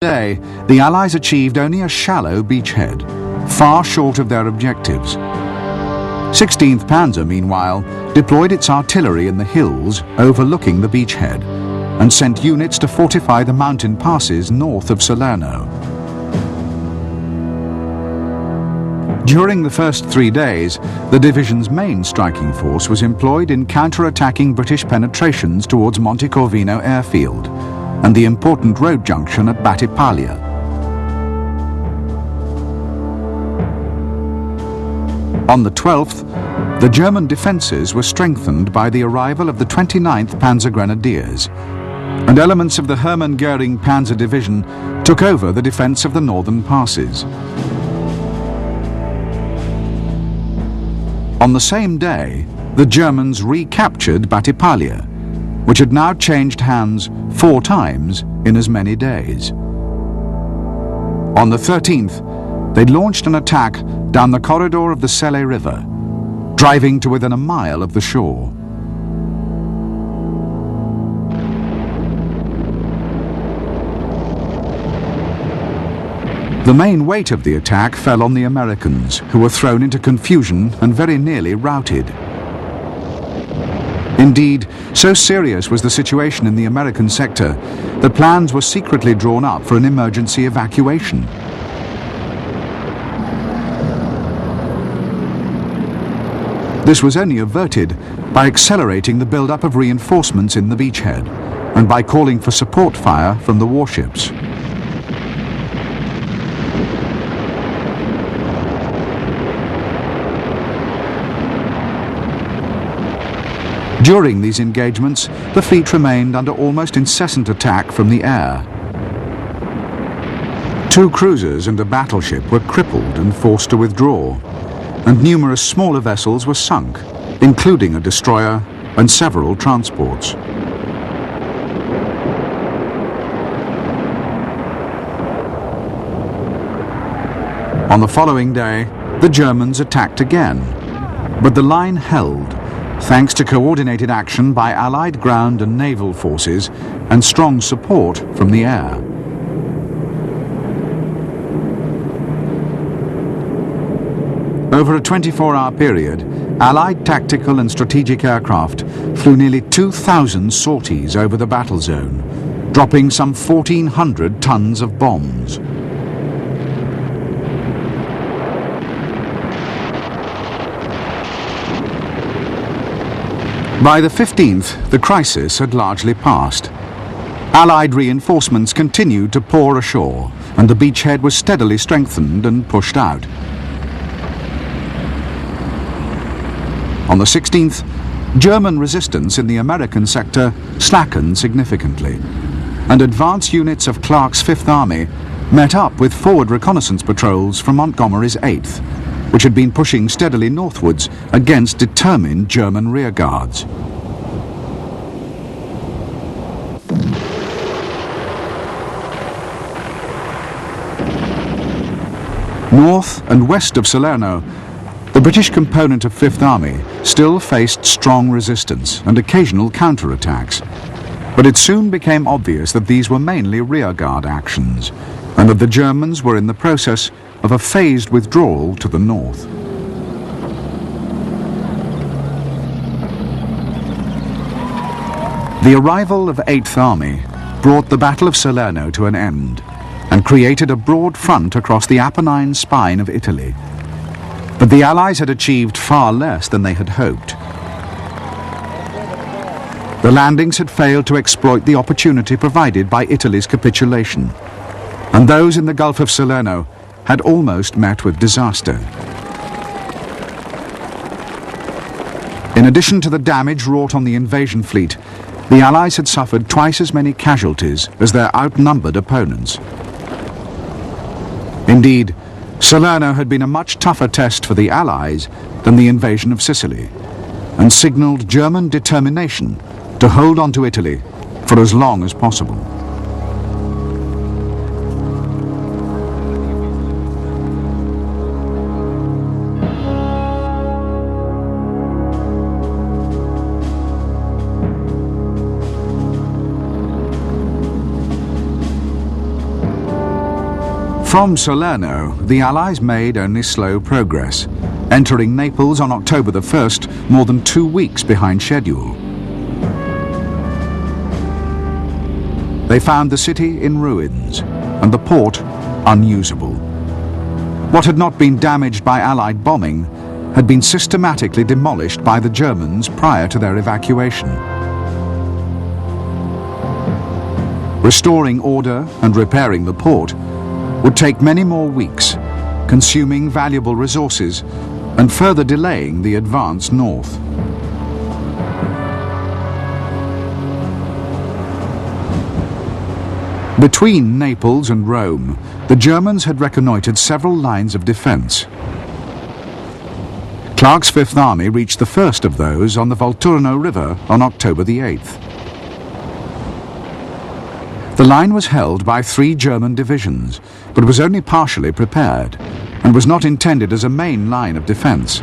Today, the Allies achieved only a shallow beachhead, far short of their objectives. 16th Panzer, meanwhile, deployed its artillery in the hills overlooking the beachhead and sent units to fortify the mountain passes north of Salerno. During the first 3 days, the division's main striking force was employed in counter-attacking British penetrations towards Monte Cassino airfield and the important road junction at Battipaglia. On the 12th, the German defences were strengthened by the arrival of the 29th Panzer Grenadiers, and elements of the Hermann Göring Panzer Division took over the defence of the northern passes. On the same day, the Germans recaptured Battipaglia, which had now changed hands 4 times in as many days. On the 13th, they launched an attack down the corridor of the Selle River, driving to within a mile of the shore. The main weight of the attack fell on the Americans, who were thrown into confusion and very nearly routed. Indeed, so serious was the situation in the American sector that plans were secretly drawn up for an emergency evacuation. This was only averted by accelerating the build-up of reinforcements in the beachhead and by calling for support fire from the warships. During these engagements, the fleet remained under almost incessant attack from the air. 2 cruisers and a battleship were crippled and forced to withdraw, and numerous smaller vessels were sunk, including a destroyer and several transports. On the following day, the Germans attacked again, but the line held, thanks to coordinated action by Allied ground and naval forces and strong support from the air. Over a 24-hour period, Allied tactical and strategic aircraft flew nearly 2,000 sorties over the battle zone, dropping some 1,400 tons of bombs. By the 15th, the crisis had largely passed. Allied reinforcements continued to pour ashore, and the beachhead was steadily strengthened and pushed out. On the 16th, German resistance in the American sector slackened significantly, and advance units of Clark's Fifth Army met up with forward reconnaissance patrols from Montgomery's 8th, which had been pushing steadily northwards against determined German rearguards. North and west of Salerno, the British component of Fifth Army still faced strong resistance and occasional counterattacks, but it soon became obvious that these were mainly rearguard actions, and that the Germans were in the process of a phased withdrawal to the north. The arrival of 8th Army brought the Battle of Salerno to an end and created a broad front across the Apennine spine of Italy. But the Allies had achieved far less than they had hoped. The landings had failed to exploit the opportunity provided by Italy's capitulation, and those in the Gulf of Salerno had almost met with disaster. In addition to the damage wrought on the invasion fleet, the Allies had suffered twice as many casualties as their outnumbered opponents. Indeed, Salerno had been a much tougher test for the Allies than the invasion of Sicily, and signalled German determination to hold on to Italy for as long as possible. From Salerno, the Allies made only slow progress, entering Naples on October the 1st, more than 2 weeks behind schedule. They found the city in ruins and the port unusable. What had not been damaged by Allied bombing had been systematically demolished by the Germans prior to their evacuation. Restoring order and repairing the port would take many more weeks, consuming valuable resources and further delaying the advance north. Between Naples and Rome, the Germans had reconnoitred several lines of defense. Clark's Fifth Army reached the first of those on the Volturno River on October the 8th. The line was held by 3 German divisions, but was only partially prepared and was not intended as a main line of defense.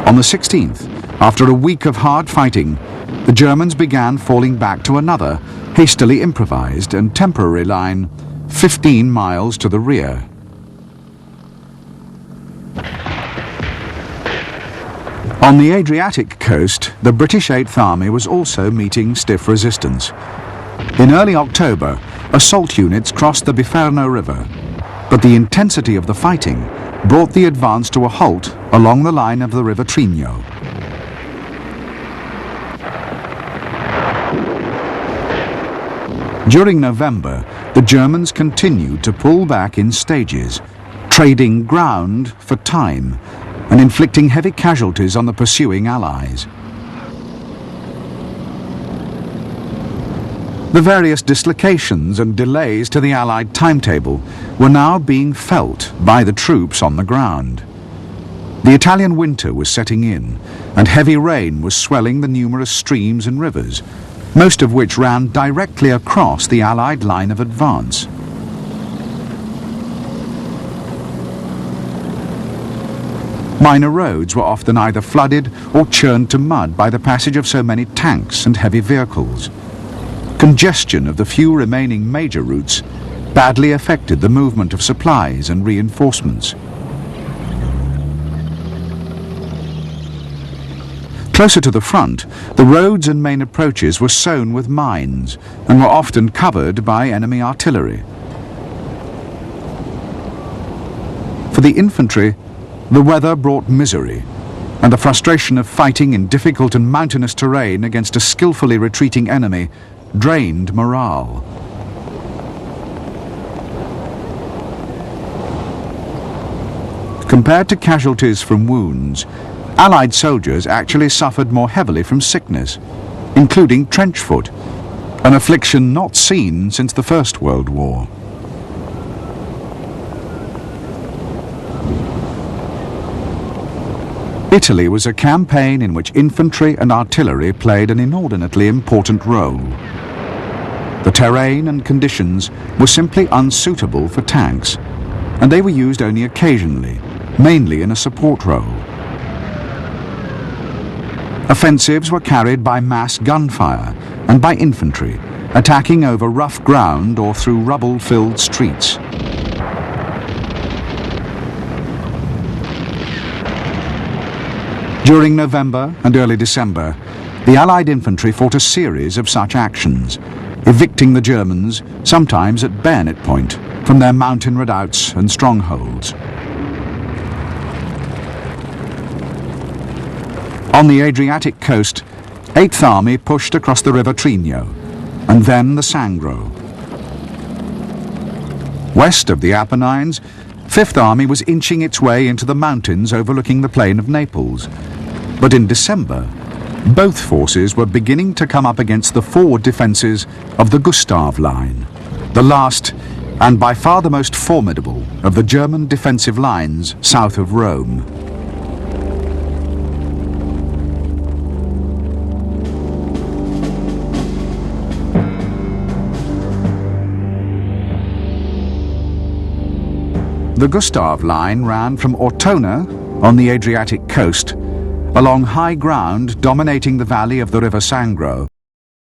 On the 16th, after a week of hard fighting, the Germans began falling back to another, hastily improvised and temporary line 15 miles to the rear. On the Adriatic coast, the British Eighth Army was also meeting stiff resistance. In early October, assault units crossed the Biferno River, but the intensity of the fighting brought the advance to a halt along the line of the River Trino. During November, the Germans continued to pull back in stages, trading ground for time and inflicting heavy casualties on the pursuing Allies. The various dislocations and delays to the Allied timetable were now being felt by the troops on the ground. The Italian winter was setting in, and heavy rain was swelling the numerous streams and rivers, most of which ran directly across the Allied line of advance. Minor roads were often either flooded or churned to mud by the passage of so many tanks and heavy vehicles. Congestion of the few remaining major routes badly affected the movement of supplies and reinforcements. Closer to the front, the roads and main approaches were sown with mines and were often covered by enemy artillery. For the infantry, the weather brought misery, and the frustration of fighting in difficult and mountainous terrain against a skillfully retreating enemy drained morale. Compared to casualties from wounds, Allied soldiers actually suffered more heavily from sickness, including trench foot, an affliction not seen since the First World War. Italy was a campaign in which infantry and artillery played an inordinately important role. The terrain and conditions were simply unsuitable for tanks, and they were used only occasionally, mainly in a support role. Offensives were carried by mass gunfire and by infantry, attacking over rough ground or through rubble-filled streets. During November and early December, the Allied infantry fought a series of such actions, evicting the Germans, sometimes at bayonet point, from their mountain redoubts and strongholds. On the Adriatic coast, 8th Army pushed across the River Trino, and then the Sangro. West of the Apennines, 5th Army was inching its way into the mountains overlooking the plain of Naples. But in December, both forces were beginning to come up against the forward defences of the Gustav Line, the last and by far the most formidable of the German defensive lines south of Rome. The Gustav Line ran from Ortona on the Adriatic coast along high ground dominating the valley of the River Sangro